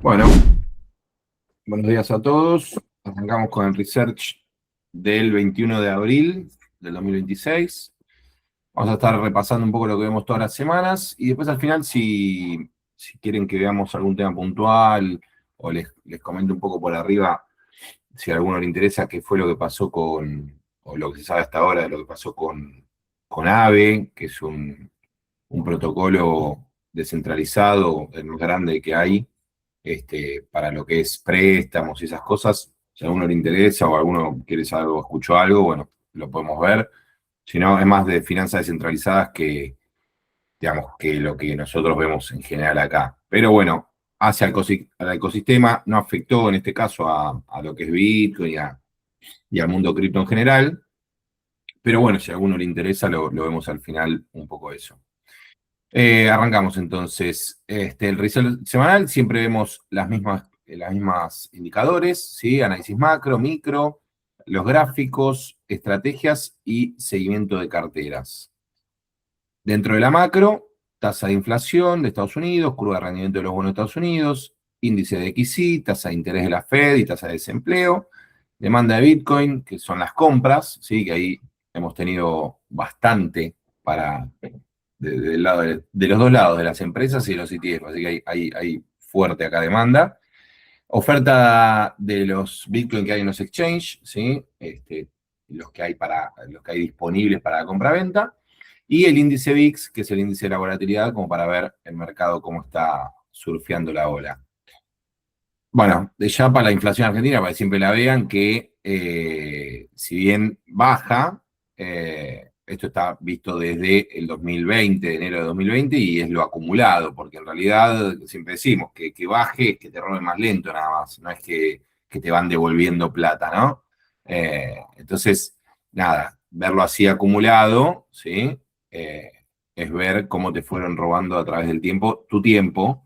Bueno, buenos días a todos. Arrancamos con el research del 21 de abril del 2026. Vamos a estar repasando un poco lo que vemos todas las semanas y después al final, si quieren que veamos algún tema puntual o les comento un poco por arriba, si a alguno le interesa qué fue lo que pasó o lo que se sabe hasta ahora de lo que pasó con AVE, que es un protocolo descentralizado, el más grande que hay, para lo que es préstamos y esas cosas. Si a alguno le interesa o alguno quiere saber o escuchó algo, bueno, lo podemos ver. Si no, es más de finanzas descentralizadas que, digamos, que lo que nosotros vemos en general acá. Pero bueno, hace al ecosistema, no afectó en este caso a lo que es Bitcoin y al mundo cripto en general. Pero bueno, si a alguno le interesa, lo vemos al final un poco eso. Arrancamos entonces. El research semanal siempre vemos las mismas indicadores, ¿sí? Análisis macro, micro, los gráficos, estrategias y seguimiento de carteras. Dentro de la macro, tasa de inflación de Estados Unidos, curva de rendimiento de los bonos de Estados Unidos, índice de XY, tasa de interés de la Fed y tasa de desempleo, demanda de Bitcoin, que son las compras, ¿sí? Que ahí hemos tenido bastante para del lado de los dos lados, de las empresas y de los ETF, así que hay fuerte acá demanda. Oferta de los Bitcoin que hay en los exchange, ¿sí? Los que hay disponibles para la compra-venta. Y el índice VIX, que es el índice de la volatilidad, como para ver el mercado cómo está surfeando la ola. Bueno, de ya para la inflación argentina, para que siempre la vean, que si bien baja, esto está visto desde el 2020, de enero de 2020, y es lo acumulado, porque en realidad siempre decimos que baje es que te roben más lento nada más, no es que te van devolviendo plata, ¿no? Entonces, nada, verlo así acumulado, ¿sí? Eh, es ver cómo te fueron robando a través del tiempo tu tiempo,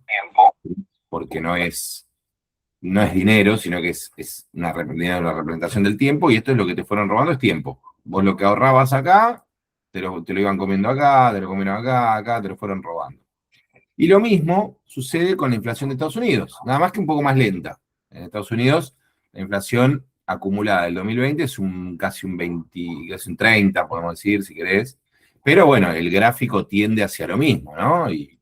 porque no es dinero, sino que es una representación del tiempo, y esto es lo que te fueron robando, es tiempo. Vos lo que ahorrabas acá, te lo iban comiendo acá, te lo comieron acá, te lo fueron robando. Y lo mismo sucede con la inflación de Estados Unidos, nada más que un poco más lenta. En Estados Unidos, la inflación acumulada del 2020 es casi un 20, casi un 30, podemos decir, si querés. Pero bueno, el gráfico tiende hacia lo mismo, ¿no? Y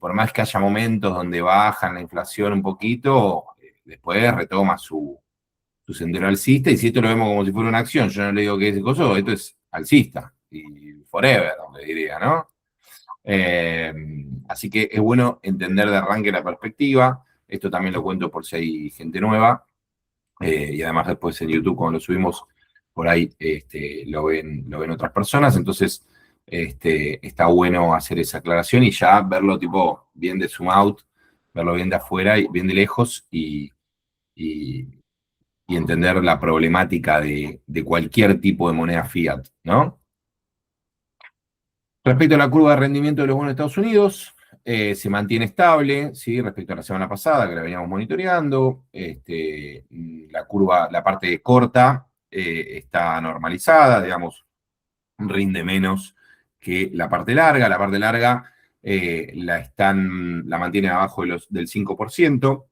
por más que haya momentos donde bajan la inflación un poquito, después retoma su sendero alcista, y si esto lo vemos como si fuera una acción, yo no le digo que es coso, esto es alcista, y forever, le diría, ¿no? Eh, Así que es bueno entender de arranque la perspectiva, esto también lo cuento por si hay gente nueva, y además después en YouTube cuando lo subimos, por ahí lo ven otras personas, entonces está bueno hacer esa aclaración y ya verlo tipo bien de zoom out, verlo bien de afuera y bien de lejos y, y entender la problemática de cualquier tipo de moneda fiat, ¿no? Respecto a la curva de rendimiento de los bonos de Estados Unidos, se mantiene estable, ¿sí? Respecto a la semana pasada, que la veníamos monitoreando. La curva, la parte corta, está normalizada, digamos, rinde menos que la parte larga. La parte larga la mantiene abajo del 5%.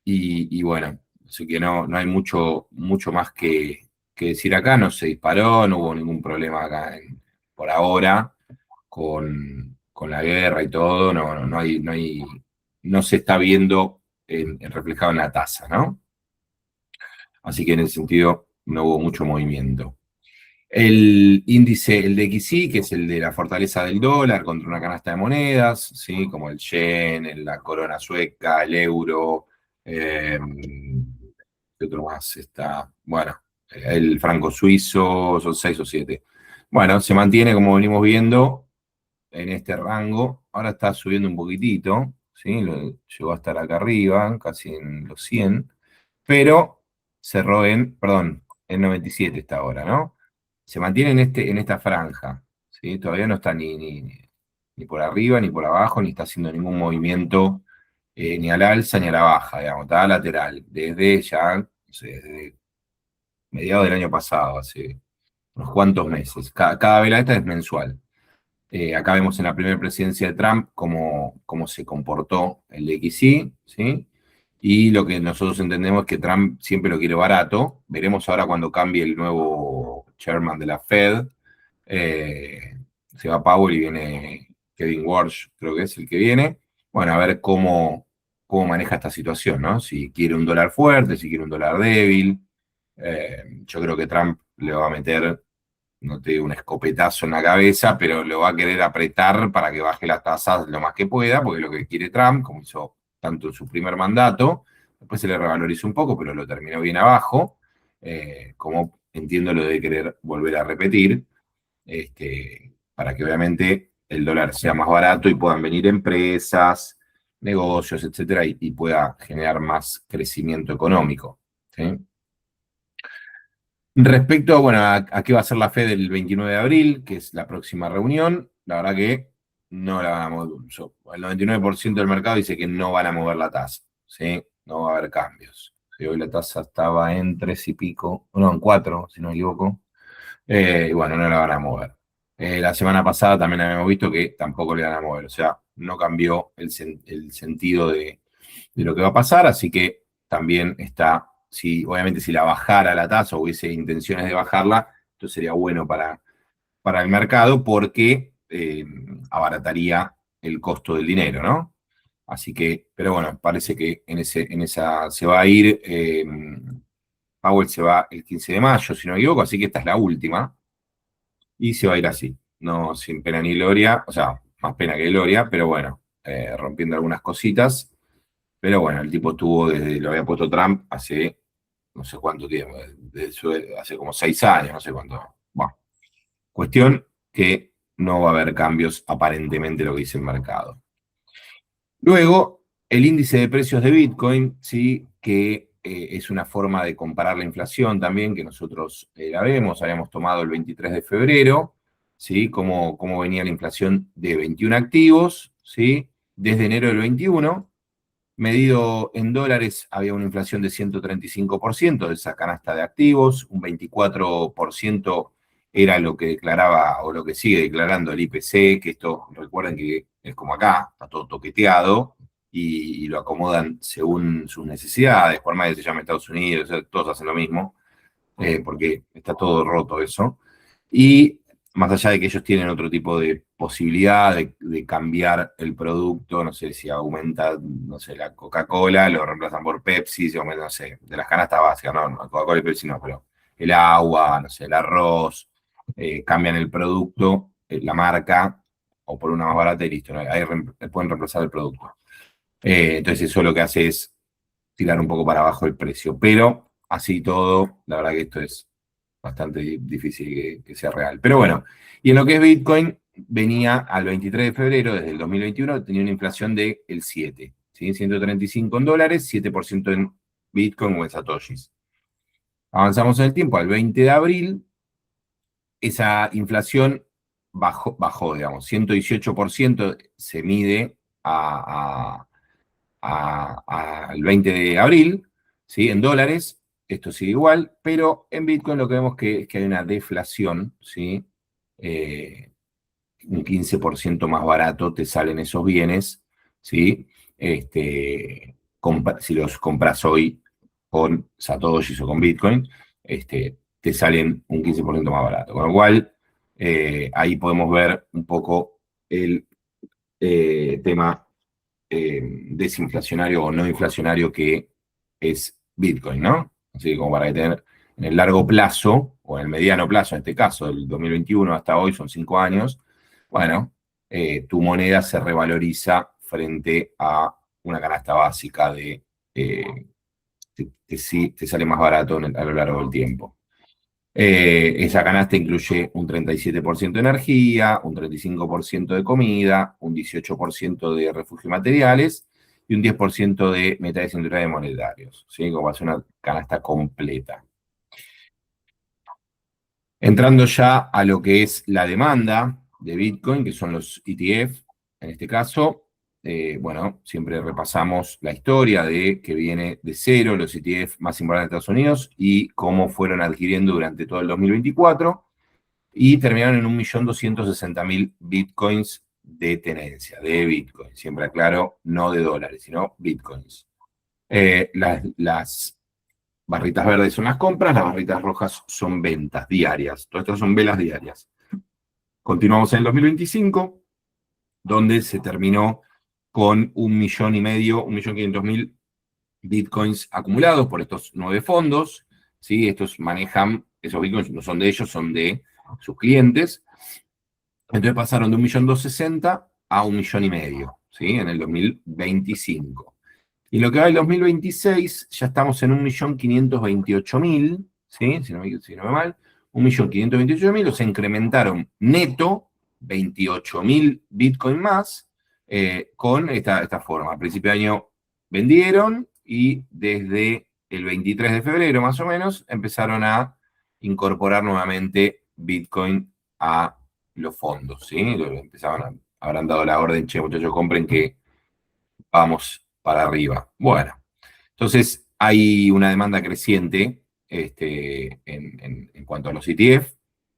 Y bueno, así que no hay mucho más que decir acá. No se disparó, no hubo ningún problema acá por ahora con la guerra y todo. No se está viendo reflejado en la tasa, ¿no? Así que en ese sentido no hubo mucho movimiento. El índice, el de DXY, que es el de la fortaleza del dólar contra una canasta de monedas, ¿sí? Como el yen, la corona sueca, el euro, eh, ¿qué otro más está? Bueno, el franco suizo, son 6 o 7. Bueno, se mantiene como venimos viendo en este rango. Ahora está subiendo un poquitito, ¿sí? Llegó a estar acá arriba, casi en los 100, pero cerró perdón, en 97 está ahora, ¿no? Se mantiene en esta franja, ¿sí? Todavía no está ni por arriba, ni por abajo, ni está haciendo ningún movimiento, ni al alza ni a la baja, digamos, está lateral, desde ya, no sé, desde mediados del año pasado, hace unos cuantos meses. Cada vela esta es mensual. Acá vemos en la primera presidencia de Trump cómo se comportó el DXY, ¿sí? Y lo que nosotros entendemos es que Trump siempre lo quiere barato. Veremos ahora cuando cambie el nuevo chairman de la Fed. Eh, Se va Powell y viene Kevin Warsh, creo que es el que viene. Bueno, a ver cómo maneja esta situación, ¿no? Si quiere un dólar fuerte, si quiere un dólar débil. Yo creo que Trump le va a meter, no te digo un escopetazo en la cabeza, pero lo va a querer apretar para que baje las tasas lo más que pueda, porque es lo que quiere Trump, como hizo tanto en su primer mandato, después se le revalorizó un poco, pero lo terminó bien abajo, como entiendo lo de querer volver a repetir, para que obviamente el dólar sea más barato y puedan venir empresas, negocios, etcétera, y pueda generar más crecimiento económico. ¿Sí? Respecto, bueno, a qué va a ser la Fed el 29 de abril, que es la próxima reunión, la verdad que no la van a mover. El 99% del mercado dice que no van a mover la tasa, ¿sí? No va a haber cambios. Sí, hoy la tasa estaba en 3 y pico, no, en 4, si no me equivoco. Y bueno, no la van a mover. La semana pasada también habíamos visto que tampoco le van a mover, o sea, no cambió el sentido de lo que va a pasar, así que también está, si, obviamente si la bajara la tasa o hubiese intenciones de bajarla, esto sería bueno para el mercado porque abarataría el costo del dinero, ¿no? Así que, pero bueno, parece que en esa se va a ir, Powell se va el 15 de mayo, si no me equivoco, así que esta es la última, y se va a ir así, no sin pena ni gloria, o sea, más pena que gloria, pero bueno, rompiendo algunas cositas. Pero bueno, el tipo tuvo desde, lo había puesto Trump hace no sé cuánto tiempo, hace como 6 años, no sé cuánto. Bueno, cuestión que no va a haber cambios aparentemente lo que dice el mercado. Luego, el índice de precios de Bitcoin, sí, que es una forma de comparar la inflación también, que nosotros la vemos, habíamos tomado el 23 de febrero, ¿sí? Cómo venía la inflación de 21 activos, ¿sí? Desde enero del 21. Medido en dólares, había una inflación de 135% de esa canasta de activos, un 24% era lo que declaraba o lo que sigue declarando el IPC, que esto recuerden que es como acá, está todo toqueteado y lo acomodan según sus necesidades, por más que se llame Estados Unidos, todos hacen lo mismo, porque está todo roto eso. Y más allá de que ellos tienen otro tipo de posibilidad de cambiar el producto, no sé si aumenta, no sé, la Coca-Cola, lo reemplazan por Pepsi, si aumenta, no sé, de las canastas básicas, no, Coca-Cola y Pepsi no, pero el agua, no sé, el arroz, cambian el producto, la marca, o por una más barata y listo, ¿no? Ahí pueden reemplazar el producto. Entonces eso lo que hace es tirar un poco para abajo el precio, pero así todo, la verdad que esto es bastante difícil que sea real. Pero bueno, y en lo que es Bitcoin, venía al 23 de febrero, desde el 2021, tenía una inflación del 7, ¿sí? 135 en dólares, 7% en Bitcoin o en Satoshis. Avanzamos en el tiempo, al 20 de abril, esa inflación bajó digamos, 118% se mide al 20 de abril, ¿sí? En dólares, esto sigue igual, pero en Bitcoin lo que vemos es que hay una deflación, ¿sí? Eh, un 15% más barato te salen esos bienes, ¿sí? Si los compras hoy con Satoshis o con Bitcoin, te salen un 15% más barato. Con lo cual, ahí podemos ver un poco el tema desinflacionario o no inflacionario que es Bitcoin, ¿no? Así que como para que tener en el largo plazo, o en el mediano plazo, en este caso, del 2021 hasta hoy, son 5 años, bueno, tu moneda se revaloriza frente a una canasta básica te sale más barato a lo largo del tiempo. Esa canasta incluye un 37% de energía, un 35% de comida, un 18% de refugio y materiales y un 10% de metales industriales monetarios, ¿sí? Como va a ser una canasta completa. Entrando ya a lo que es la demanda de Bitcoin, que son los ETF, en este caso, bueno, siempre repasamos la historia de que viene de cero los ETF más importantes de Estados Unidos y cómo fueron adquiriendo durante todo el 2024. y terminaron en 1.260.000 bitcoins de tenencia, de bitcoin. Siempre aclaro, no de dólares, sino bitcoins. Las barritas verdes son las compras, las barritas rojas son ventas diarias. Todas estas son velas diarias. Continuamos en el 2025, donde se terminó con 1.500.000, 1.500.000 bitcoins acumulados por estos 9 fondos. ¿Sí? Estos manejan, esos bitcoins no son de ellos, son de sus clientes. Entonces pasaron de 1.260.000 a 1.500.000, ¿sí? En el 2025. Y lo que va del 2026, ya estamos en 1.528.000, ¿sí? Si no me mal, 1.528.000, o se incrementaron neto 28.000 Bitcoin más con esta forma. A principio de año vendieron y desde el 23 de febrero más o menos empezaron a incorporar nuevamente Bitcoin a los fondos, ¿sí? Habrán dado la orden, che, muchachos, compren que vamos para arriba. Bueno, entonces hay una demanda creciente en cuanto a los ETF,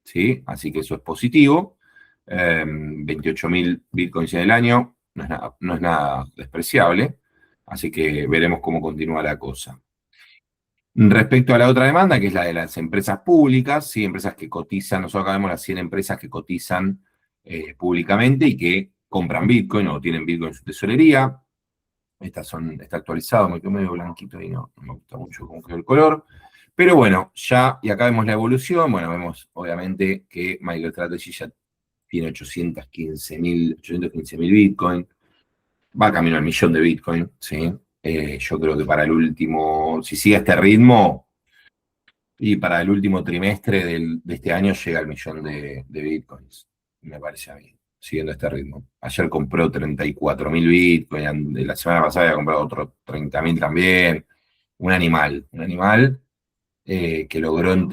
¿sí? Así que eso es positivo. 28.000 bitcoins en el año no es nada despreciable, así que veremos cómo continúa la cosa. Respecto a la otra demanda, que es la de las empresas públicas, ¿sí? Empresas que cotizan, nosotros acá vemos las 100 empresas que cotizan públicamente y que compran Bitcoin o tienen Bitcoin en su tesorería. Está actualizado, me quedó medio blanquito y no me gusta mucho cómo quedó el color. Pero bueno, y acá vemos la evolución. Bueno, vemos obviamente que MicroStrategy ya tiene 815.000 Bitcoin. Va camino al millón de Bitcoin, ¿sí? Yo creo que para el último, si sigue este ritmo, y para el último trimestre de este año llega al millón de Bitcoins, me parece a mí, siguiendo este ritmo. Ayer compró 34.000 Bitcoin, la semana pasada había comprado otros 30.000 también. Un animal que logró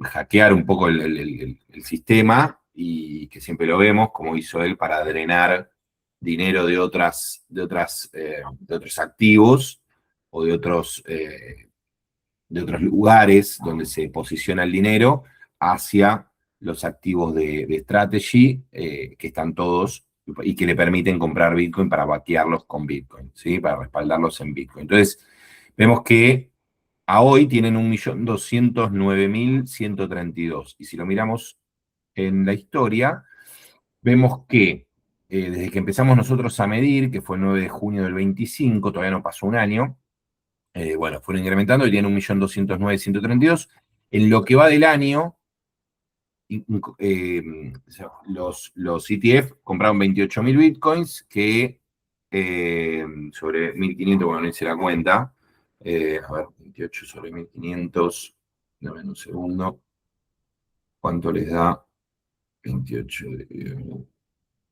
hackear un poco el sistema y que siempre lo vemos, como hizo él para drenar dinero de otros activos o de otros lugares donde se posiciona el dinero hacia los activos de Strategy, que están todos y que le permiten comprar Bitcoin para vaquearlos con Bitcoin, ¿sí? Para respaldarlos en Bitcoin. Entonces, vemos que a hoy tienen 1.209.132. Y si lo miramos en la historia, vemos que desde que empezamos nosotros a medir, que fue el 9 de junio del 25, todavía no pasó un año, bueno, fueron incrementando y tienen 1.209.132. En lo que va del año, los ETF compraron 28.000 bitcoins, que sobre 1.500, bueno, no hice la cuenta. A ver, 28 sobre 1.500, dame un segundo. ¿Cuánto les da 28 de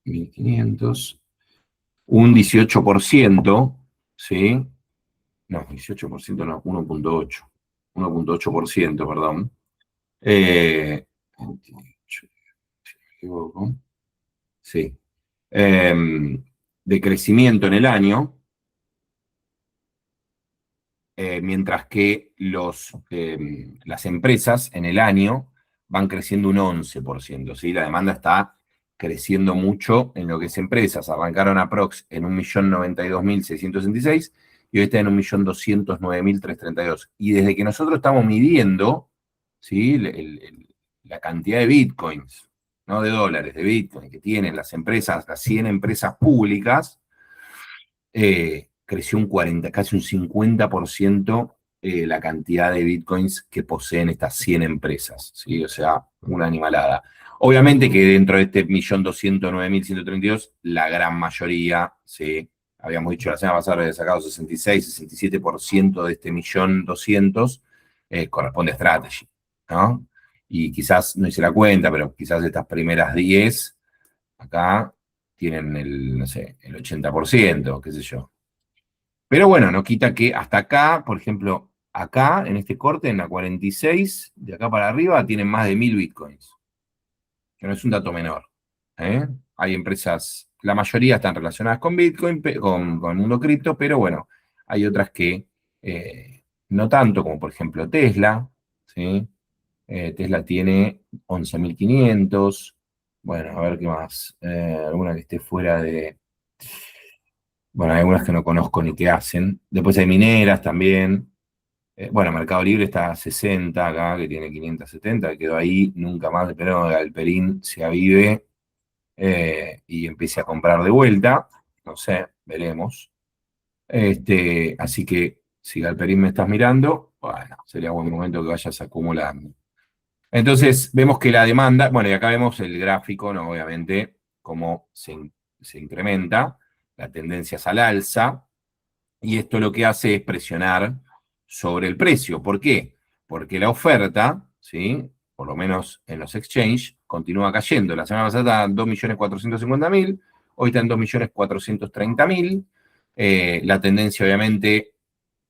1.500? Un 18%, ¿sí? No, 18% no, 1.8. 1.8%, perdón. 28, si no me equivoco. Sí. De crecimiento en el año, mientras que las empresas en el año van creciendo un 11%, ¿sí? La demanda está creciendo mucho en lo que es empresas. Arrancaron aprox en 1.092.666 y hoy está en 1.209.332. Y desde que nosotros estamos midiendo, ¿sí? La cantidad de bitcoins, no de dólares, de bitcoin que tienen las empresas, las 100 empresas públicas, creció casi un 50% la cantidad de bitcoins que poseen estas 100 empresas, ¿sí? O sea, una animalada. Obviamente que dentro de este 1.209.132, la gran mayoría, ¿sí? Habíamos dicho la semana pasada, había sacado 66, 67% de este 1.200.000, corresponde a Strategy, ¿no? Y quizás, no hice la cuenta, pero quizás estas primeras 10, acá tienen no sé, el 80%, qué sé yo. Pero bueno, no quita que hasta acá, por ejemplo, acá en este corte, en la 46, de acá para arriba, tienen más de 1.000 bitcoins, que no es un dato menor. ¿eh? Hay empresas, la mayoría están relacionadas con Bitcoin, con el mundo cripto, pero bueno, hay otras que no tanto, como por ejemplo Tesla, ¿sí? Tesla tiene 11.500. Bueno, a ver qué más. Alguna que esté fuera de... Bueno, hay algunas que no conozco ni qué hacen. Después hay mineras también. Bueno, Mercado Libre está a 60 acá, que tiene 570, que quedó ahí. Nunca más, espero que Alperín se avive y empiece a comprar de vuelta. No sé, veremos. Así que si Galperín me estás mirando, bueno, sería buen momento que vayas acumulando. Entonces, vemos que la demanda, bueno, y acá vemos el gráfico, ¿no? Obviamente, cómo se incrementa, la tendencia es al alza, y esto lo que hace es presionar sobre el precio. ¿Por qué? Porque la oferta, ¿sí? Por lo menos en los exchange, continúa cayendo. La semana pasada estaba en 2.450.000, hoy está en 2.430.000. La tendencia, obviamente,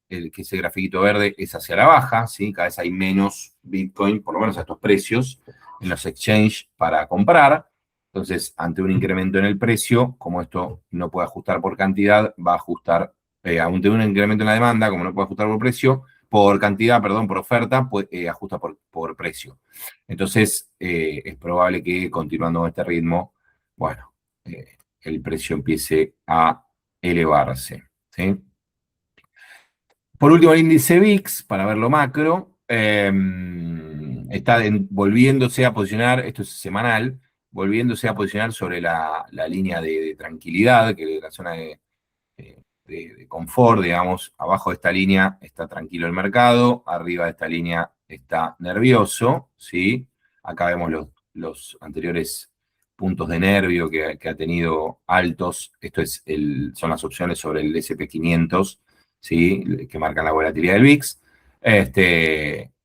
el que ese grafiquito verde es hacia la baja, ¿sí? Cada vez hay menos Bitcoin, por lo menos a estos precios, en los exchange para comprar. Entonces, ante un incremento en el precio, como esto no puede ajustar por cantidad, va a ajustar, ante un incremento en la demanda, como no puede ajustar por precio, por cantidad, perdón, por oferta, pues, ajusta por precio. Entonces, es probable que continuando con este ritmo, bueno, el precio empiece a elevarse, ¿sí? Por último, el índice VIX, para verlo macro, está volviéndose a posicionar, esto es semanal, volviéndose a posicionar sobre la línea de tranquilidad, que es la zona de confort, digamos. Abajo de esta línea está tranquilo el mercado, arriba de esta línea está nervioso, ¿sí? Acá vemos los anteriores puntos de nervio que ha tenido altos. Esto son las opciones sobre el SP500, ¿sí? Que marcan la volatilidad del VIX.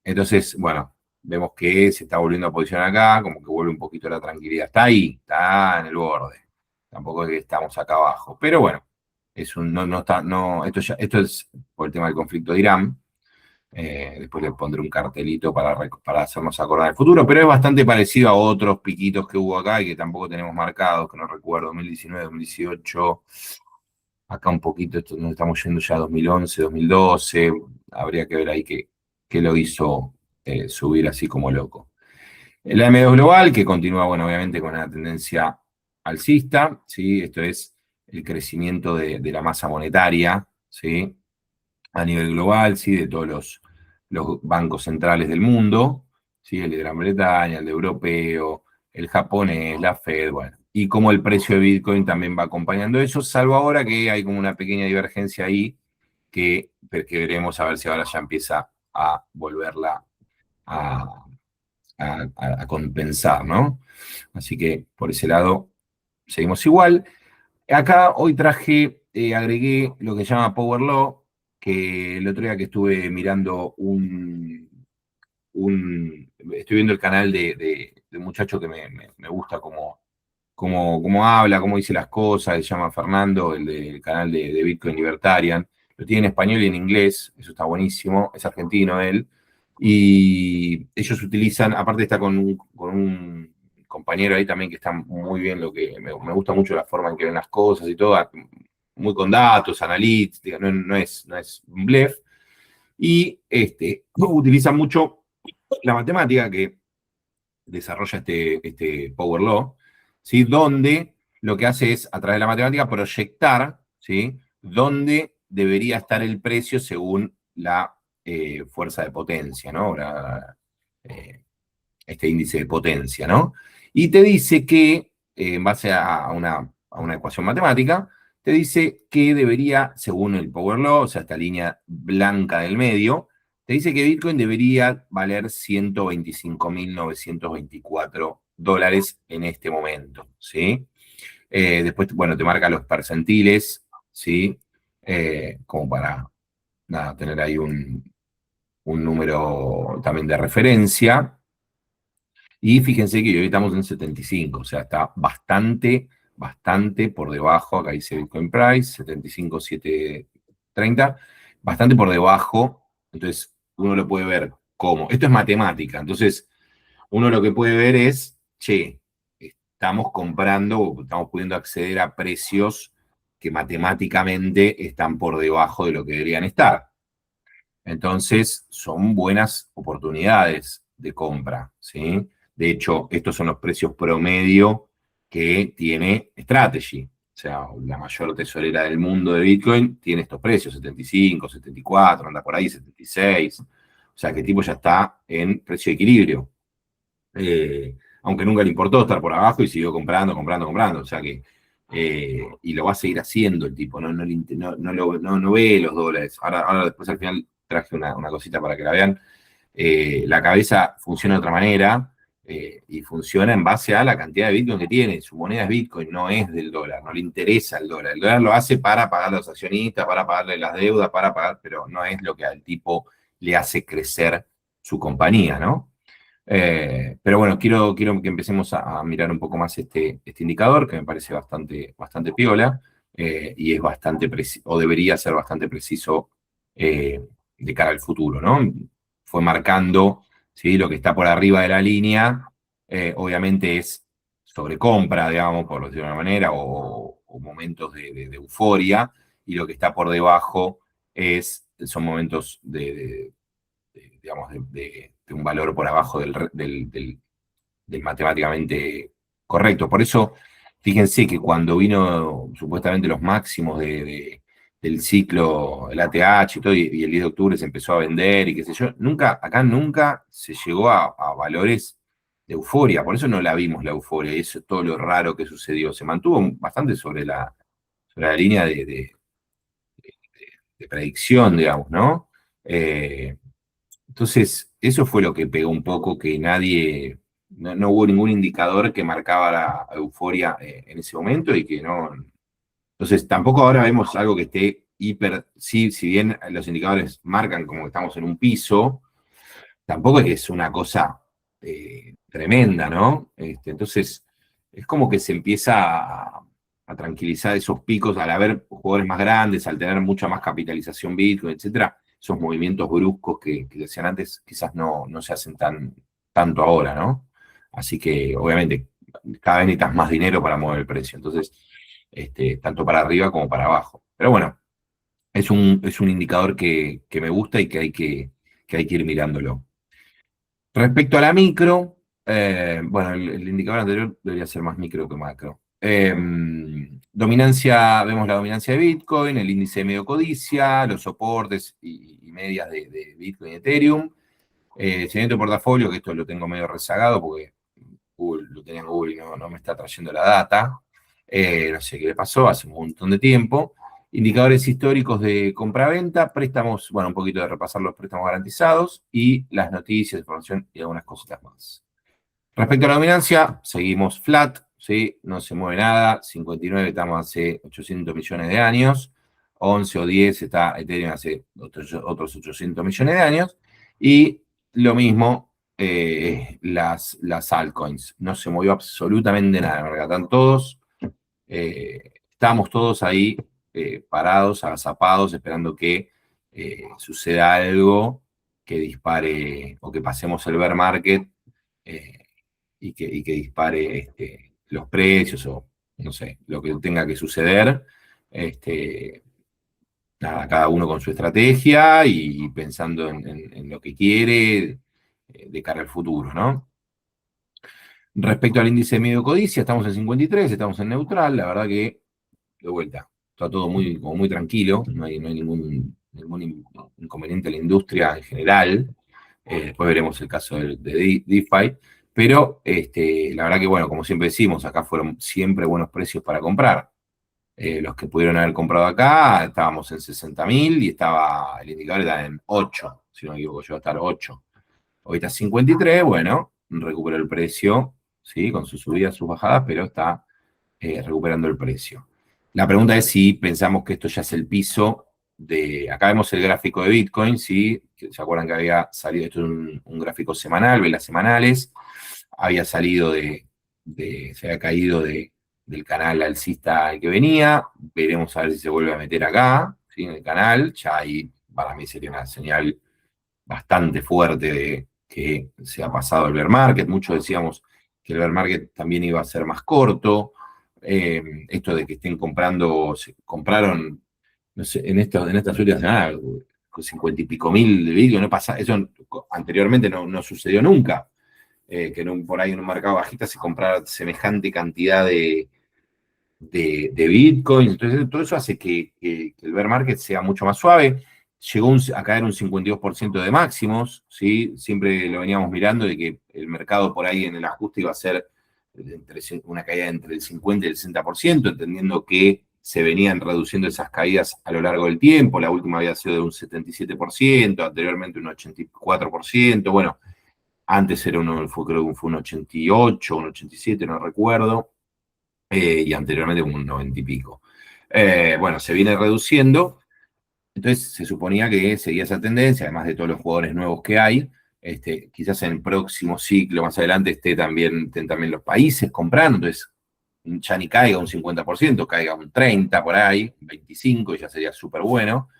Entonces, bueno, vemos que se está volviendo a posicionar acá, como que vuelve un poquito la tranquilidad. Está ahí, está en el borde. Tampoco es que estamos acá abajo. Pero bueno, no está, no, esto es por el tema del conflicto de Irán. Después le pondré un cartelito para hacernos acordar del futuro, pero es bastante parecido a otros piquitos que hubo acá y que tampoco tenemos marcados, que no recuerdo, 2019, 2018, acá un poquito, nos estamos yendo ya a 2011, 2012, habría que ver ahí qué lo hizo subir así como loco. El AM2 global, que continúa, bueno, obviamente con una tendencia alcista, ¿sí? Esto es el crecimiento de la masa monetaria, ¿sí? A nivel global, ¿sí? De todos los bancos centrales del mundo, ¿sí? El de Gran Bretaña, el de europeo, el japonés, la Fed, bueno. Y como el precio de Bitcoin también va acompañando eso, salvo ahora que hay como una pequeña divergencia ahí que veremos a ver si ahora ya empieza a volverla a, a compensar, ¿no? Así que por ese lado seguimos igual. Acá hoy agregué lo que se llama Power Law, que el otro día que estuve mirando estoy viendo el canal de un muchacho que me gusta cómo habla, cómo dice las cosas, se llama Fernando, el del canal de Bitcoin Libertarian. Lo tiene en español y en inglés, eso está buenísimo, es argentino él. Y ellos utilizan, aparte está con un compañero ahí también que está muy bien, me gusta mucho la forma en que ven las cosas y todo, muy con datos, analítica, no es un blef. Y utilizan mucho la matemática que desarrolla este Power Law, ¿sí? Donde lo que hace es, a través de la matemática, proyectar, ¿sí? Dónde debería estar el precio según la fuerza de potencia, ¿no? Eh, este índice de potencia, ¿no? Y te dice que, en base a una ecuación matemática, te dice que debería, según el Power Law, o sea, esta línea blanca del medio, te dice que Bitcoin debería valer 125.924 dólares en este momento, ¿sí? Después, bueno, te marca los percentiles, ¿sí? Como para, nada, tener ahí un número también de referencia. Y fíjense que hoy estamos en 75, o sea, está bastante, bastante por debajo. Acá dice Bitcoin Price, 75.730, bastante por debajo. Entonces, uno lo puede ver como, esto es matemática, entonces uno lo que puede ver es, che, estamos comprando, estamos pudiendo acceder a precios que matemáticamente están por debajo de lo que deberían estar. Entonces, son buenas oportunidades de compra, ¿sí? De hecho, estos son los precios promedio que tiene Strategy. O sea, la mayor tesorera del mundo de Bitcoin tiene estos precios, 75, 74, anda por ahí, 76. O sea, que el tipo ya está en precio de equilibrio. Aunque nunca le importó estar por abajo y siguió comprando, comprando, comprando. O sea que, y lo va a seguir haciendo el tipo, no ve los dólares. Ahora después al final traje una cosita para que la vean. La cabeza funciona de otra manera y funciona en base a la cantidad de Bitcoin que tiene. Su moneda es Bitcoin, no es del dólar, no le interesa el dólar. El dólar lo hace para pagar a los accionistas, para pagarle las deudas, para pagar, pero no es lo que al tipo le hace crecer su compañía, ¿no? Pero bueno, quiero que empecemos a mirar un poco más este indicador, que me parece bastante piola, y es bastante preciso, o debería ser bastante preciso de cara al futuro, ¿no? Fue marcando, ¿sí? Lo que está por arriba de la línea, obviamente es sobrecompra, digamos, por decirlo de una manera, o momentos de euforia, y lo que está por debajo son momentos digamos, de un valor por abajo del matemáticamente correcto. Por eso, fíjense que cuando vino supuestamente los máximos del ciclo, el ATH y todo, y el 10 de octubre se empezó a vender y qué sé yo, acá nunca se llegó a valores de euforia, por eso no la vimos la euforia, y eso es todo lo raro que sucedió. Se mantuvo bastante sobre la línea de predicción, digamos, ¿no? Entonces, eso fue lo que pegó un poco, que no hubo ningún indicador que marcaba la euforia en ese momento y que no. Entonces, tampoco ahora vemos algo que esté sí, si bien los indicadores marcan como que estamos en un piso, tampoco es que es una cosa tremenda, ¿no? Entonces, es como que se empieza a tranquilizar esos picos al haber jugadores más grandes, al tener mucha más capitalización Bitcoin, etcétera. Esos movimientos bruscos que decían antes quizás no se hacen tanto ahora, ¿no? Así que, obviamente, cada vez necesitas más dinero para mover el precio. Entonces, tanto para arriba como para abajo. Pero bueno, es un indicador que me gusta y que hay que ir mirándolo. Respecto a la micro, bueno, el indicador anterior debería ser más micro que macro. Vemos la dominancia de Bitcoin, el índice de medio codicia, los soportes y medias de Bitcoin y Ethereum. Seguimiento de portafolio, que esto lo tengo medio rezagado porque Google, lo tenía en Google y no me está trayendo la data. No sé qué le pasó, hace un montón de tiempo. Indicadores históricos de compra-venta, préstamos, bueno, un poquito de repasar los préstamos garantizados y las noticias, información y algunas cositas más. Respecto a la dominancia, seguimos flat, ¿sí? No se mueve nada, 59 estamos hace 800 millones de años, 11 o 10 está Ethereum hace otros 800 millones de años, y lo mismo las altcoins, no se movió absolutamente nada, ¿verdad? Están todos, estamos todos ahí parados, agazapados, esperando que suceda algo que dispare o que pasemos el bear market eh, y que dispare los precios o no sé, lo que tenga que suceder. Nada, cada uno con su estrategia y pensando en lo que quiere de cara al futuro, ¿no? Respecto al índice de medio codicia, estamos en 53, estamos en neutral, la verdad que, de vuelta, está todo como muy tranquilo, no hay ningún inconveniente en la industria en general. Después veremos el caso de DeFi, pero la verdad que, bueno, como siempre decimos, acá fueron siempre buenos precios para comprar. Los que pudieron haber comprado acá, estábamos en 60.000 y el indicador era en 8, si no me equivoco, llegó a estar 8. Hoy está 53, bueno, recuperó el precio, ¿sí? Con sus subidas, sus bajadas, pero está recuperando el precio. La pregunta es si pensamos que esto ya es el piso acá vemos el gráfico de Bitcoin, ¿sí? ¿Se acuerdan que había salido, esto es un gráfico semanal, velas semanales, había salido se había caído del canal alcista al que venía, veremos a ver si se vuelve a meter acá, ¿sí? En el canal, ya ahí para mí sería una señal bastante fuerte de que se ha pasado el bear market. Muchos decíamos que el bear market también iba a ser más corto. Esto de que estén compraron, no sé, en estas últimas semanas, 50 y pico mil de Bitcoin, no pasa, eso anteriormente no sucedió nunca. que por ahí en un mercado bajista se comprara semejante cantidad de Bitcoin. Entonces, todo eso hace que el bear market sea mucho más suave. Llegó a caer un 52% de máximos, ¿sí? Siempre lo veníamos mirando de que el mercado por ahí en el ajuste iba a ser una caída entre el 50 y el 60%, entendiendo que se venían reduciendo esas caídas a lo largo del tiempo. La última había sido de un 77%, anteriormente un 84%. Bueno, antes era creo que fue un 88, un 87, no recuerdo, y anteriormente un 90 y pico. Bueno, se viene reduciendo, entonces se suponía que seguía esa tendencia, además de todos los jugadores nuevos que hay. Quizás en el próximo ciclo, más adelante, estén también los países comprando, entonces ya ni caiga un 50%, caiga un 30% por ahí, 25%, y ya sería súper bueno,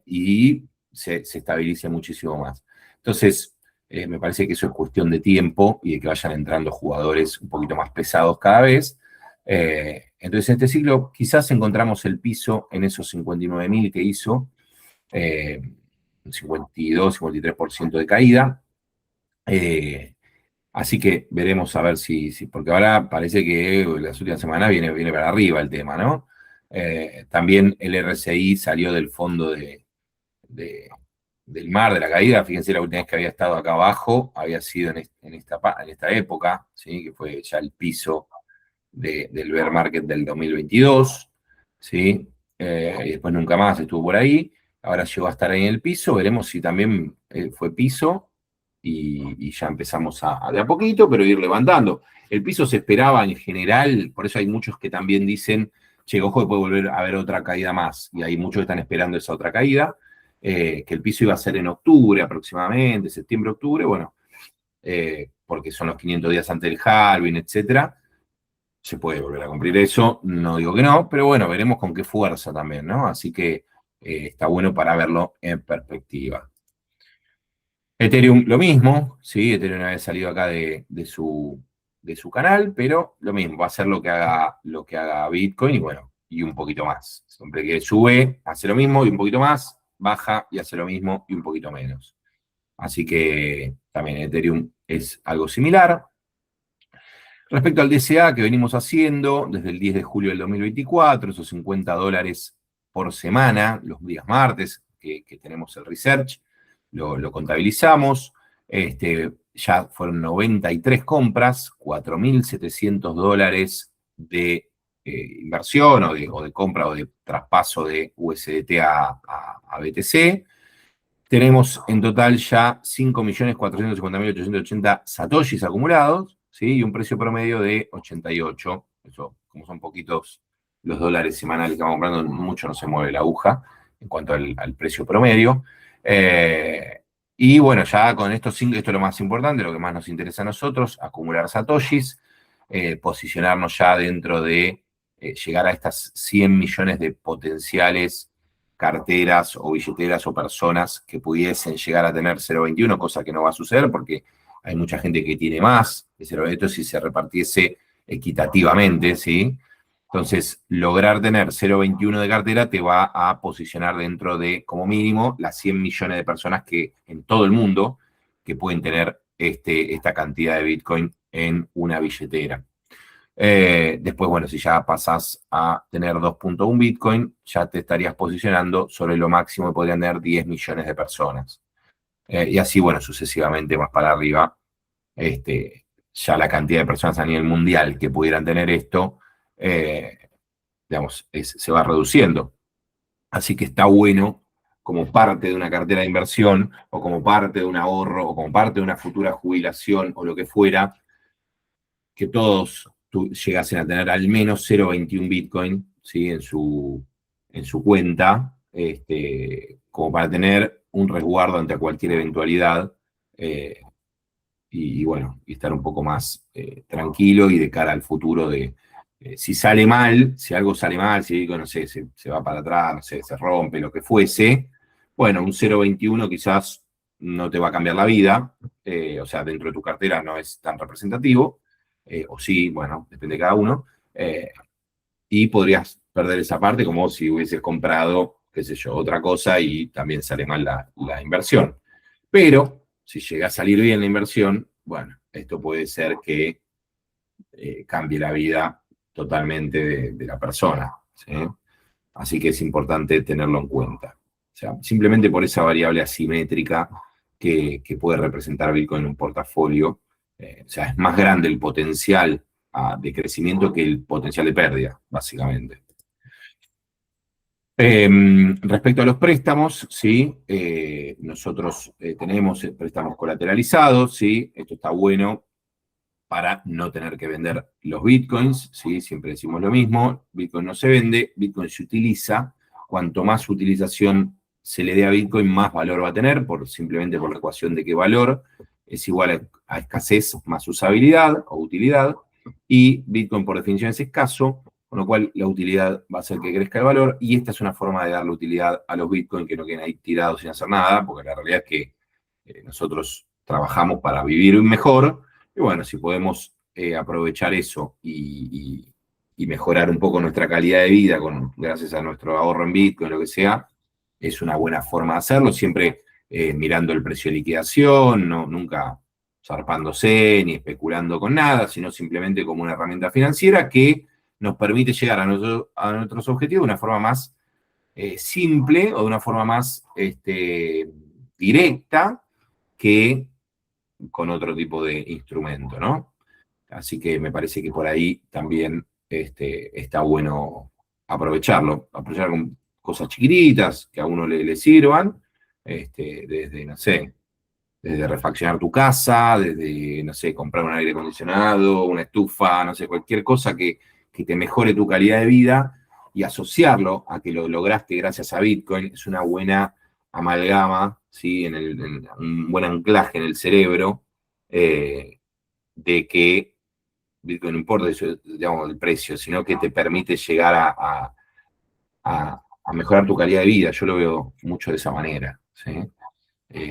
y se estabilice muchísimo más. Entonces, me parece que eso es cuestión de tiempo y de que vayan entrando jugadores un poquito más pesados cada vez. Entonces, en este ciclo quizás encontramos el piso en esos 59.000 que hizo, un 52, 53% de caída. Así que veremos a ver si, porque ahora parece que las últimas semanas viene para arriba el tema, ¿no? También el RSI salió del fondo del mar de la caída. Fíjense, la última vez que había estado acá abajo había sido en esta época, ¿sí? Que fue ya el piso del bear market del 2022, ¿sí? Y después nunca más estuvo por ahí. Ahora llegó a estar ahí en el piso. Veremos si también fue piso y ya empezamos de a poquito, pero ir levantando. El piso se esperaba en general, por eso hay muchos que también dicen, che, ojo que puede volver a haber otra caída más, y hay muchos que están esperando esa otra caída, que el piso iba a ser en octubre aproximadamente, septiembre, octubre, bueno, porque son los 500 días antes del halving, etcétera. Se puede volver a cumplir eso, no digo que no, pero bueno, veremos con qué fuerza también, ¿no? Así que está bueno para verlo en perspectiva. Ethereum lo mismo, ¿sí? Ethereum había salido acá de su canal, pero lo mismo, va a ser lo que haga Bitcoin y bueno, y un poquito más. Siempre que sube, hace lo mismo y un poquito más, baja y hace lo mismo y un poquito menos. Así que también Ethereum es algo similar. Respecto al DCA que venimos haciendo desde el 10 de julio del 2024, esos $50 por semana, los días martes que tenemos el research, lo contabilizamos. Ya fueron 93 compras, $4.700 de inversión o de compra o de traspaso de USDT a BTC. Tenemos en total ya 5.450.880 satoshis acumulados, ¿sí? Y un precio promedio de 88. Eso, como son poquitos los dólares semanales que vamos comprando, mucho no se mueve la aguja en cuanto al precio promedio. Y bueno, ya con estos 5, esto es lo más importante, lo que más nos interesa a nosotros, acumular satoshis, posicionarnos ya dentro de llegar a estas 100 millones de potenciales carteras o billeteras o personas que pudiesen llegar a tener 0.21, cosa que no va a suceder porque hay mucha gente que tiene más de 0.21 si se repartiese equitativamente, ¿sí? Entonces, lograr tener 0.21 de cartera te va a posicionar dentro de, como mínimo, las 100 millones de personas que en todo el mundo que pueden tener esta cantidad de Bitcoin en una billetera. Después, bueno, si ya pasás a tener 2.1 Bitcoin, ya te estarías posicionando sobre lo máximo que podrían tener 10 millones de personas. Y así, bueno, sucesivamente más para arriba, ya la cantidad de personas a nivel mundial que pudieran tener esto, digamos, se va reduciendo. Así que está bueno como parte de una cartera de inversión o como parte de un ahorro o como parte de una futura jubilación o lo que fuera, que todos llegasen a tener al menos 0.21 Bitcoin, ¿sí? en su cuenta, como para tener un resguardo ante cualquier eventualidad, y bueno, y estar un poco más tranquilo y de cara al futuro de si sale mal, si algo sale mal, si no sé, se va para atrás, no sé, se rompe, lo que fuese, bueno, un 0.21 quizás no te va a cambiar la vida, o sea, dentro de tu cartera no es tan representativo, o sí, bueno, depende de cada uno, y podrías perder esa parte como si hubieses comprado, qué sé yo, otra cosa y también sale mal la inversión. Pero si llega a salir bien la inversión, bueno, esto puede ser que cambie la vida totalmente de la persona, ¿sí? Así que es importante tenerlo en cuenta. O sea, simplemente por esa variable asimétrica que puede representar Bitcoin en un portafolio, o sea, es más grande el potencial de crecimiento que el potencial de pérdida, básicamente. Respecto a los préstamos, ¿sí? Nosotros tenemos préstamos colateralizados, ¿sí? Esto está bueno para no tener que vender los bitcoins, ¿sí? Siempre decimos lo mismo, Bitcoin no se vende, Bitcoin se utiliza, cuanto más utilización se le dé a Bitcoin, más valor va a tener, simplemente por la ecuación de que valor es igual a escasez más usabilidad o utilidad, y Bitcoin por definición es escaso, con lo cual la utilidad va a hacer que crezca el valor, y esta es una forma de darle utilidad a los Bitcoin que no queden ahí tirados sin hacer nada, porque la realidad es que nosotros trabajamos para vivir mejor, y bueno, si podemos aprovechar eso y mejorar un poco nuestra calidad de vida gracias a nuestro ahorro en Bitcoin, lo que sea, es una buena forma de hacerlo, siempre mirando el precio de liquidación, nunca zarpándose ni especulando con nada, sino simplemente como una herramienta financiera que nos permite llegar a nuestros objetivos de una forma más simple o de una forma más directa que con otro tipo de instrumento, ¿no? Así que me parece que por ahí también está bueno aprovechar con cosas chiquititas que a uno le sirvan, desde, no sé, desde refaccionar tu casa, desde, no sé, comprar un aire acondicionado, una estufa, no sé, cualquier cosa que te mejore tu calidad de vida y asociarlo a que lo lograste gracias a Bitcoin es una buena amalgama, ¿sí? Un buen anclaje en el cerebro de que Bitcoin no importa digamos, el precio, sino que te permite llegar a mejorar tu calidad de vida. Yo lo veo mucho de esa manera, ¿sí?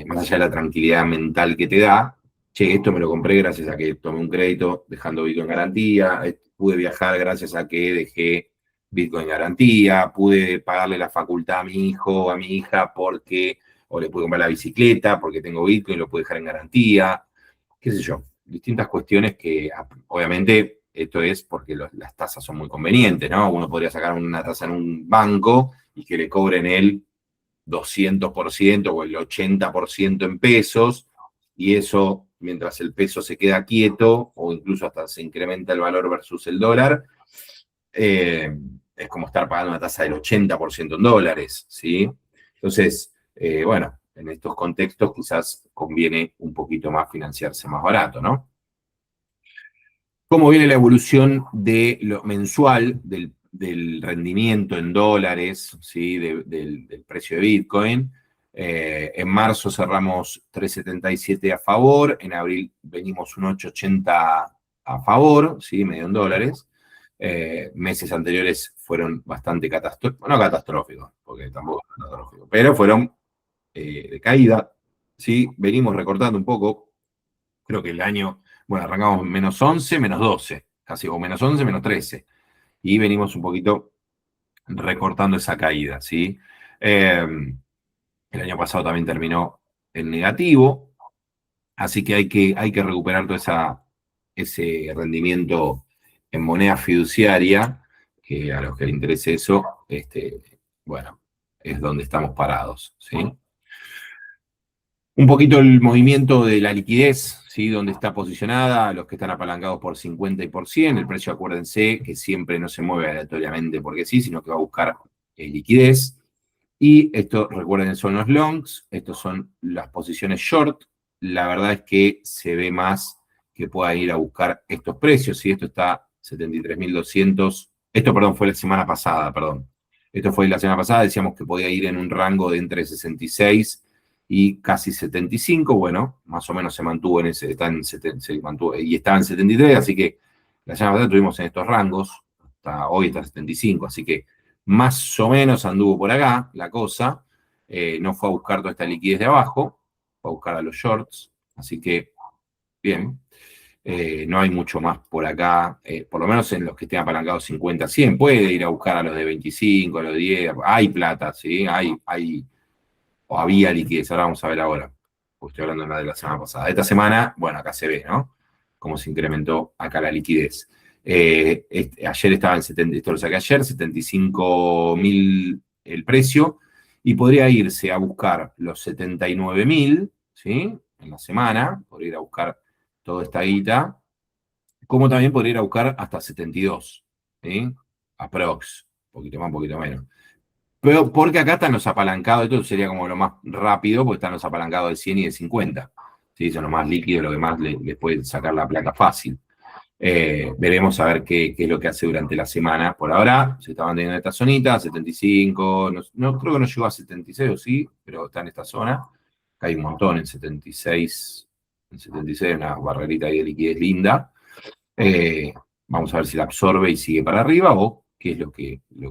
Más allá de la tranquilidad mental que te da, che, esto me lo compré gracias a que tomé un crédito dejando Bitcoin en garantía, pude viajar gracias a que dejé Bitcoin en garantía, pude pagarle la facultad a mi hijo o a mi hija o le pude comprar la bicicleta porque tengo Bitcoin y lo pude dejar en garantía, qué sé yo, distintas cuestiones que obviamente esto es porque las tasas son muy convenientes, ¿no? Uno podría sacar una tasa en un banco y que le cobren el 200% o el 80% en pesos, y eso, mientras el peso se queda quieto o incluso hasta se incrementa el valor versus el dólar, es como estar pagando una tasa del 80% en dólares, ¿sí? Entonces, bueno, en estos contextos quizás conviene un poquito más financiarse más barato, ¿no? ¿Cómo viene la evolución de lo mensual del rendimiento en dólares, ¿sí? Del precio de Bitcoin? En marzo cerramos 3,77 a favor, en abril venimos un 8,80 a favor, ¿sí? Medio en dólares. Meses anteriores fueron bastante catastróficos, no catastróficos, porque tampoco catastróficos, pero fueron de caída, ¿sí? Venimos recortando un poco, creo que el año, bueno, arrancamos -11, -12, casi, o -11, -13, y venimos un poquito recortando esa caída, ¿sí? El año pasado también terminó en negativo, así que hay que recuperar todo ese rendimiento en moneda fiduciaria, que a los que les interese eso, bueno, es donde estamos parados, ¿sí? Un poquito el movimiento de la liquidez, ¿sí? Donde está posicionada, los que están apalancados por 50 y por 100. El precio, acuérdense, que siempre no se mueve aleatoriamente porque sí, sino que va a buscar liquidez. Y esto, recuerden, son los longs, estos son las posiciones short. La verdad es que se ve más que pueda ir a buscar estos precios. Si esto está 73.200, esto, perdón, fue la semana pasada, perdón. Esto fue la semana pasada, decíamos que podía ir en un rango de entre 66 y casi 75, bueno, más o menos se mantuvo en ese, se mantuvo, y estaba en 73, así que la semana pasada estuvimos en estos rangos, hoy está en 75, así que más o menos anduvo por acá la cosa, no fue a buscar toda esta liquidez de abajo, fue a buscar a los shorts, así que bien, no hay mucho más por acá, por lo menos en los que estén apalancados 50, 100, puede ir a buscar a los de 25, a los de 10, hay plata, ¿sí? O había liquidez, ahora vamos a ver ahora. porque estoy hablando de la de la semana pasada. Esta semana, bueno, acá se ve, ¿no? Cómo se incrementó acá la liquidez. Ayer estaba en 70, esto lo saqué ayer, 75.000 el precio, y podría irse a buscar los 79.000, ¿sí? En la semana, podría ir a buscar toda esta guita, como también podría ir a buscar hasta 72, ¿sí? Aprox, un poquito más, un poquito menos. Pero porque acá están los apalancados, esto sería como lo más rápido, porque están los apalancados de 100 y de 50. ¿Sí? Son los más líquidos, lo que más les puede sacar la plata fácil. Veremos a ver qué es lo que hace durante la semana. Por ahora se está manteniendo en esta zonita, 75, no creo que no llegó a 76, o sí, pero está en esta zona. Acá hay un montón en 76, una barrerita ahí de liquidez linda. Eh, Vamos a ver si la absorbe y sigue para arriba o qué es lo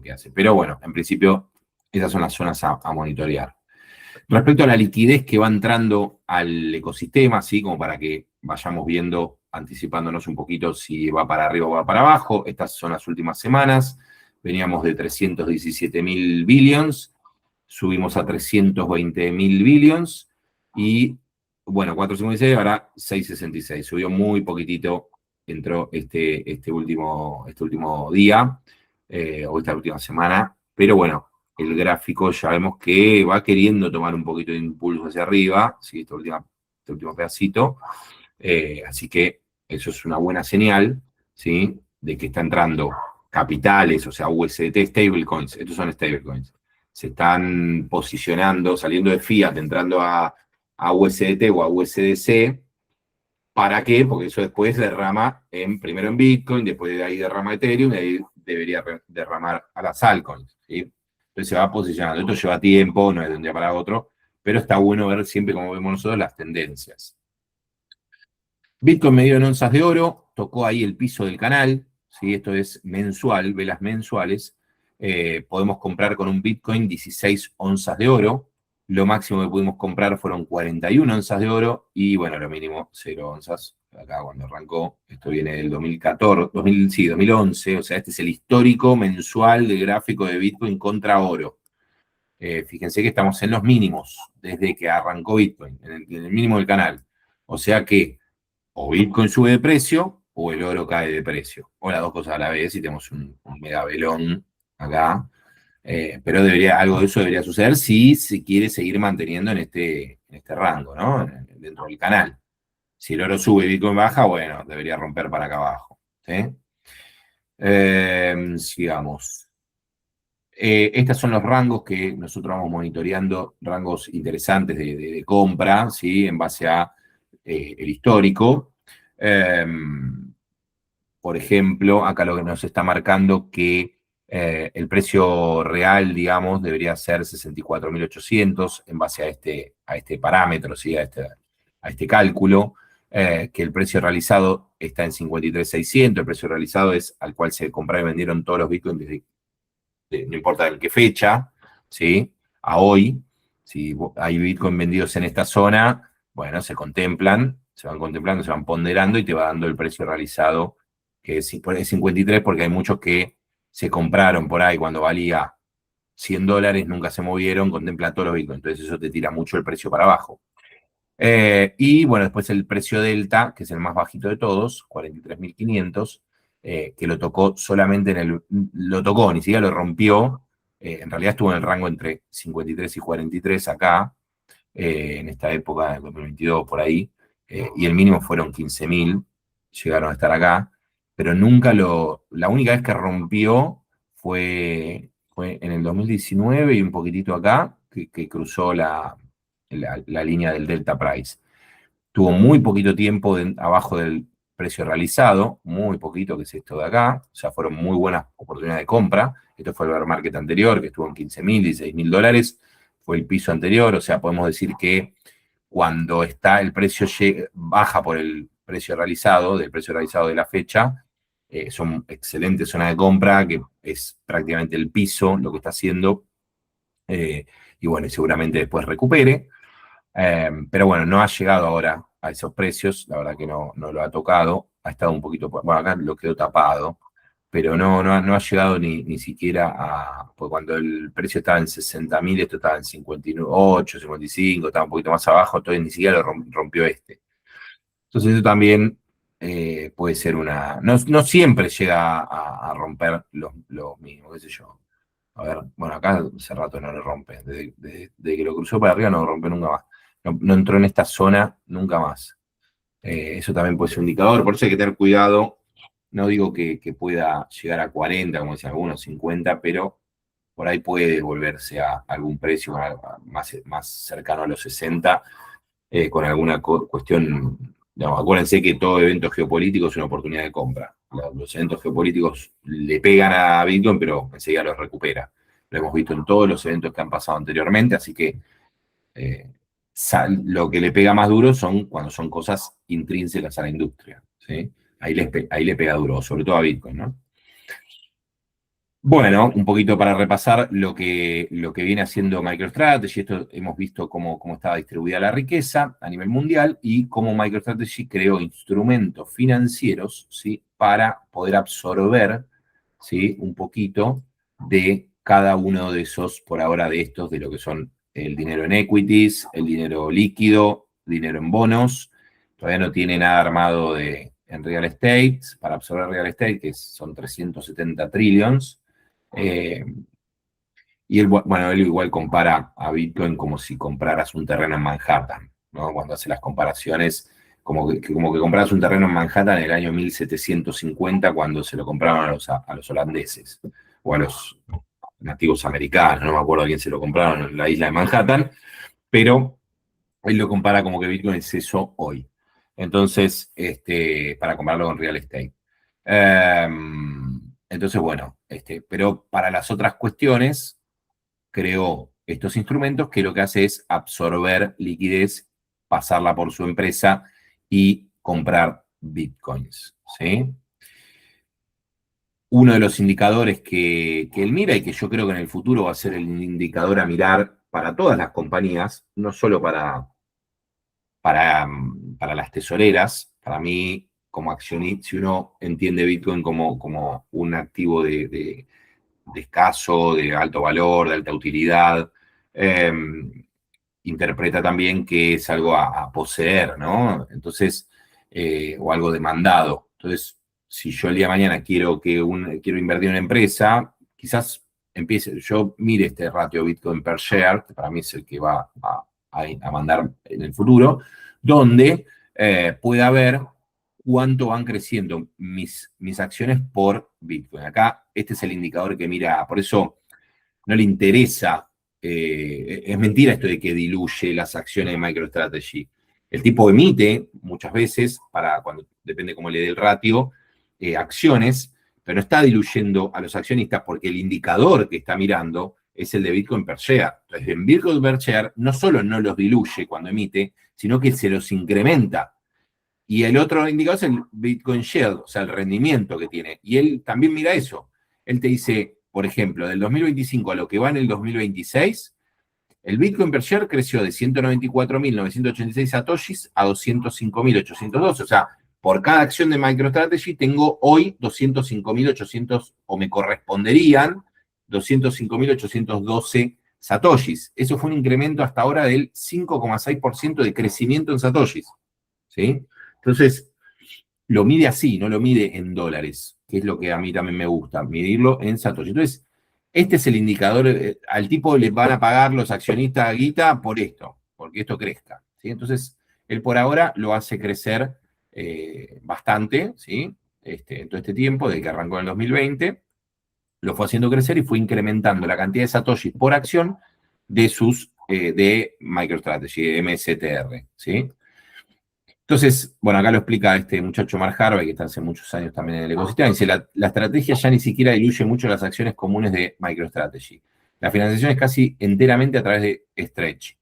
que hace. Pero bueno, en principio esas son las zonas a monitorear. Respecto a la liquidez que va entrando al ecosistema, ¿sí? Como para que vayamos viendo, anticipándonos un poquito si va para arriba o va para abajo. Estas son las últimas semanas. Veníamos de 317.000 billions, subimos a 320.000 billions y, bueno, 456, ahora 666. Subió muy poquitito, entró este último día o esta última semana. Pero bueno, el gráfico ya vemos que va queriendo tomar un poquito de impulso hacia arriba, ¿sí? Este último pedacito. Así que eso es una buena señal, ¿sí? De que está entrando capitales, o sea, USDT, stablecoins, estos son stablecoins. Se están posicionando, saliendo de fiat, entrando a USDT o a USDC. ¿Para qué? Porque eso después derrama primero en Bitcoin, después de ahí derrama Ethereum, y ahí debería derramar a las altcoins, ¿sí? Entonces se va posicionando. Esto lleva tiempo, no es de un día para otro, pero está bueno ver siempre, como vemos nosotros, las tendencias. Bitcoin medido en onzas de oro, tocó ahí el piso del canal, ¿sí? Esto es mensual, velas mensuales. Podemos comprar con un Bitcoin 16 onzas de oro. Lo máximo que pudimos comprar fueron 41 onzas de oro y, bueno, lo mínimo 0 onzas. Acá cuando arrancó, esto viene del 2014, sí, 2011, o sea, este es el histórico mensual del gráfico de Bitcoin contra oro. Fíjense que estamos en los mínimos desde que arrancó Bitcoin, en el mínimo del canal. O sea que o Bitcoin sube de precio o el oro cae de precio. O las dos cosas a la vez y tenemos un mega velón acá. Pero algo de eso debería suceder si se quiere seguir manteniendo en este rango, ¿no? Dentro del canal. Si el oro sube y Bitcoin baja, bueno, debería romper para acá abajo. ¿Sí? Sigamos. Estos son los rangos que nosotros vamos monitoreando, rangos interesantes de compra, ¿sí? En base a el histórico. Por ejemplo, acá lo que nos está marcando que el precio real, digamos, debería ser 64.800 en base a este parámetro, ¿sí? A este cálculo, que el precio realizado está en 53.600, el precio realizado es al cual se compraron y vendieron todos los bitcoins no importa en qué fecha, ¿sí? A hoy, si hay bitcoin vendidos en esta zona, bueno, se van contemplando, se van ponderando y te va dando el precio realizado, que es 53, porque hay muchos que se compraron por ahí cuando valía $100, nunca se movieron, contempla todos los bitcoins, entonces eso te tira mucho el precio para abajo. Y bueno, después el precio delta, que es el más bajito de todos, 43.500, que lo tocó solamente lo tocó, ni siquiera lo rompió. En realidad estuvo en el rango entre 53 y 43 acá, en esta época, en 2022, por ahí, y el mínimo fueron 15.000, llegaron a estar acá, pero la única vez que rompió fue en el 2019 y un poquitito acá, que cruzó la línea del Delta Price. Tuvo muy poquito tiempo abajo del precio realizado, muy poquito, que es esto de acá, o sea, fueron muy buenas oportunidades de compra. Esto fue el bear market anterior, que estuvo en 15.000, 16.000 dólares, fue el piso anterior, o sea, podemos decir que cuando el precio baja por el precio realizado, del precio realizado de la fecha, son excelentes zonas de compra, que es prácticamente el piso lo que está haciendo, y bueno, seguramente después recupere. Pero bueno, no ha llegado ahora a esos precios, la verdad que no lo ha tocado, ha estado un poquito, bueno, acá lo quedó tapado, pero no ha llegado ni siquiera a, pues cuando el precio estaba en 60.000, esto estaba en 58, 55, estaba un poquito más abajo, entonces ni siquiera lo rompió este. Entonces eso también puede ser una... No siempre llega a romper los mínimos, qué sé yo. A ver, bueno, acá hace rato no lo rompe. Desde que lo cruzó para arriba no lo rompe nunca más. No entró en esta zona nunca más. Eso también puede ser un indicador, por eso hay que tener cuidado. No digo que pueda llegar a 40, como dicen algunos, 50, pero por ahí puede volverse a algún precio más cercano a los 60, con alguna cuestión. No, acuérdense que todo evento geopolítico es una oportunidad de compra. Los eventos geopolíticos le pegan a Bitcoin, pero enseguida los recupera. Lo hemos visto en todos los eventos que han pasado anteriormente, así que eh, lo que le pega más duro son cuando son cosas intrínsecas a la industria, ¿sí? Ahí le pega duro, sobre todo a Bitcoin, ¿no? Bueno, un poquito para repasar lo que viene haciendo MicroStrategy. Esto hemos visto cómo estaba distribuida la riqueza a nivel mundial y cómo MicroStrategy creó instrumentos financieros, ¿sí? Para poder absorber, ¿sí? Un poquito de cada uno de esos, por ahora, de estos, de lo que son el dinero en equities, el dinero líquido, dinero en bonos. Todavía no tiene nada armado en real estate, para absorber real estate, que son 370 trillions. eh, y él, bueno, él igual compara a Bitcoin como si compraras un terreno en Manhattan, ¿no? Cuando hace las comparaciones, como que compras un terreno en Manhattan en el año 1750, cuando se lo compraron a los holandeses o a los nativos americanos, no me acuerdo a quién se lo compraron en la isla de Manhattan, pero él lo compara como que Bitcoin es eso hoy. Entonces, para compararlo con real estate. Entonces, bueno, pero para las otras cuestiones, creó estos instrumentos que lo que hace es absorber liquidez, pasarla por su empresa y comprar bitcoins, ¿sí? Uno de los indicadores que él mira y que yo creo que en el futuro va a ser el indicador a mirar para todas las compañías, no solo para las tesoreras. Para mí, como accionista, si uno entiende Bitcoin como un activo de escaso, de alto valor, de alta utilidad, eh, interpreta también que es algo a poseer, ¿no? Entonces, o algo demandado. Entonces, si yo el día de mañana quiero invertir en una empresa, quizás yo mire este ratio Bitcoin per share, que para mí es el que va a mandar en el futuro, donde pueda ver cuánto van creciendo mis acciones por Bitcoin. Acá, este es el indicador que mira, por eso no le interesa, es mentira esto de que diluye las acciones de MicroStrategy. El tipo emite muchas veces, depende cómo le dé el ratio, acciones, pero no está diluyendo a los accionistas porque el indicador que está mirando es el de Bitcoin per share. Entonces, en Bitcoin per share no solo no los diluye cuando emite, sino que se los incrementa. Y el otro indicador es el Bitcoin Yield, o sea, el rendimiento que tiene. Y él también mira eso. Él te dice, por ejemplo, del 2025 a lo que va en el 2026, el Bitcoin per share creció de 194.986 satoshis a 205.812. O sea, por cada acción de MicroStrategy tengo hoy 205.800, o me corresponderían 205.812 satoshis. Eso fue un incremento hasta ahora del 5,6% de crecimiento en satoshis, ¿sí? Entonces, lo mide así, no lo mide en dólares, que es lo que a mí también me gusta, medirlo en satoshi. Entonces, este es el indicador, al tipo le van a pagar los accionistas a guita por esto, porque esto crezca, ¿sí? Entonces, él por ahora lo hace crecer bastante, ¿sí? En todo este tiempo, desde que arrancó en el 2020, lo fue haciendo crecer y fue incrementando la cantidad de satoshis por acción de MicroStrategy, de MSTR, ¿sí? Entonces, bueno, acá lo explica este muchacho Mark Harvey, que está hace muchos años también en el ecosistema. Dice, la estrategia ya ni siquiera diluye mucho las acciones comunes de MicroStrategy. La financiación es casi enteramente a través de Stretch.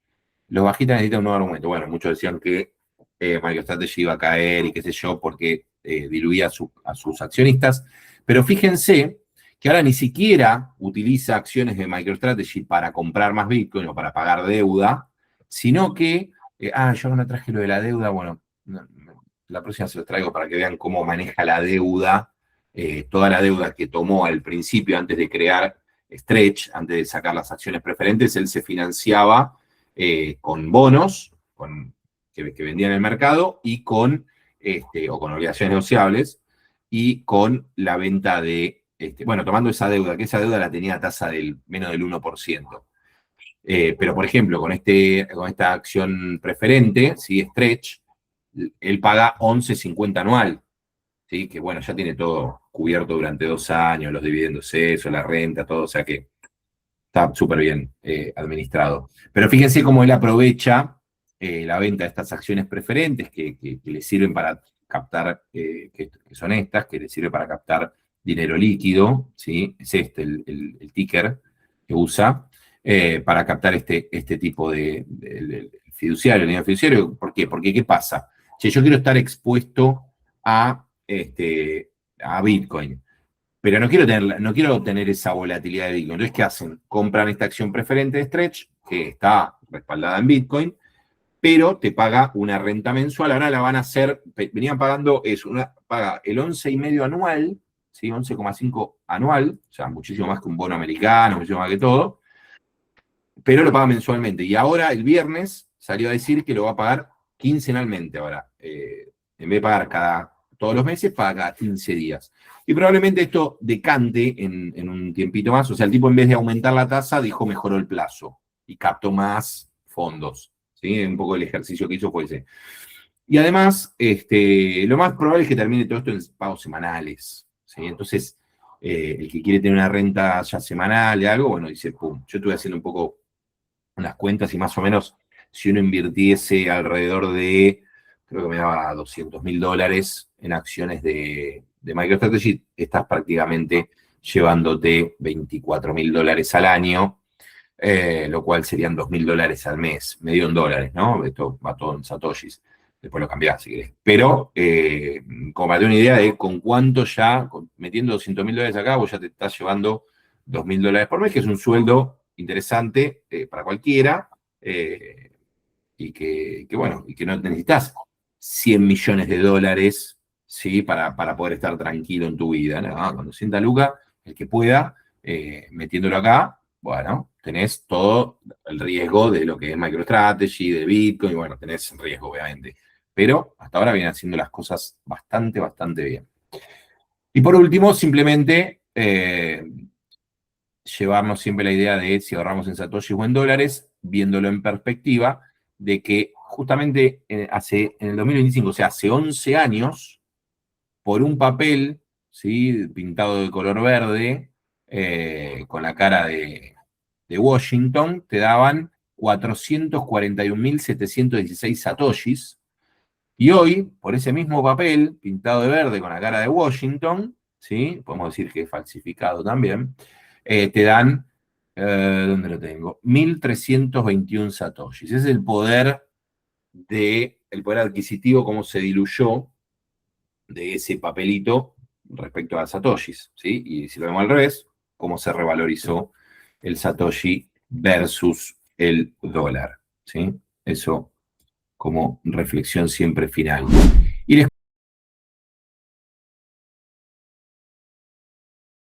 Los bajistas necesitan un nuevo argumento. Bueno, muchos decían que MicroStrategy iba a caer y qué sé yo, porque diluía a sus accionistas. Pero fíjense que ahora ni siquiera utiliza acciones de MicroStrategy para comprar más Bitcoin o para pagar deuda, sino que, yo no traje lo de la deuda, bueno, la próxima se los traigo para que vean cómo maneja la deuda toda la deuda que tomó al principio antes de crear Stretch, antes de sacar las acciones preferentes, él se financiaba con bonos que vendía en el mercado y o con obligaciones negociables y con la venta de, bueno, tomando esa deuda, que esa deuda la tenía a tasa del menos del 1%. Pero, por ejemplo, con esta acción preferente, ¿sí? Stretch, él paga 11,50 anual, ¿sí? Que bueno, ya tiene todo cubierto durante 2 años, los dividendos, eso, la renta, todo, o sea que está súper bien administrado. Pero fíjense cómo él aprovecha la venta de estas acciones preferentes que le sirven para captar, que son estas, que le sirve para captar dinero líquido, ¿sí? Es el ticker que usa, para captar este tipo de fiduciario, el dinero fiduciario. ¿Por qué? Porque ¿qué pasa? Si yo quiero estar expuesto a Bitcoin, pero no quiero tener esa volatilidad de Bitcoin. Entonces, ¿qué hacen? Compran esta acción preferente de Stretch, que está respaldada en Bitcoin, pero te paga una renta mensual. Ahora la van a hacer, venían pagando eso, paga el 11,5 anual, ¿sí? 11,5 anual, o sea, muchísimo más que un bono americano, muchísimo más que todo, pero lo paga mensualmente. Y ahora, el viernes, salió a decir que lo va a pagar quincenalmente ahora. En vez de pagar todos los meses, paga cada 15 días. Y probablemente esto decante en un tiempito más. O sea, el tipo en vez de aumentar la tasa, dijo mejoró el plazo y captó más fondos. ¿Sí? Un poco el ejercicio que hizo fue ese. Y además, lo más probable es que termine todo esto en pagos semanales. ¿Sí? Entonces, el que quiere tener una renta ya semanal de algo, bueno, dice, pum, yo estuve haciendo un poco unas cuentas y más o menos si uno invirtiese alrededor de, creo que me daba $200.000 en acciones de MicroStrategy, estás prácticamente llevándote $24.000 al año, lo cual serían $2.000 al mes, medio en dólares, ¿no? Esto va todo en satoshis. Después lo cambiás si querés. Pero, como para tener una idea de con cuánto ya, metiendo $200.000 acá, vos ya te estás llevando $2.000 por mes, que es un sueldo interesante para cualquiera, bueno, y que no necesitas $100 millones, ¿sí? Para poder estar tranquilo en tu vida, ¿no? Con 200 lucas, el que pueda, metiéndolo acá, bueno, tenés todo el riesgo de lo que es MicroStrategy, de Bitcoin, bueno, tenés riesgo, obviamente. Pero hasta ahora vienen haciendo las cosas bastante, bastante bien. Y por último, simplemente llevarnos siempre la idea de si ahorramos en satoshis o en dólares, viéndolo en perspectiva, de que justamente en el 2025, o sea, hace 11 años, por un papel, ¿sí? Pintado de color verde, con la cara de Washington, te daban 441.716 satoshis, y hoy, por ese mismo papel, pintado de verde con la cara de Washington, ¿sí? Podemos decir que es falsificado también, te dan, ¿dónde lo tengo? 1.321 satoshis. Es el poder adquisitivo, cómo se diluyó de ese papelito respecto a satoshis, ¿sí? Y si lo vemos al revés, cómo se revalorizó el satoshi versus el dólar, ¿sí? Eso como reflexión siempre final.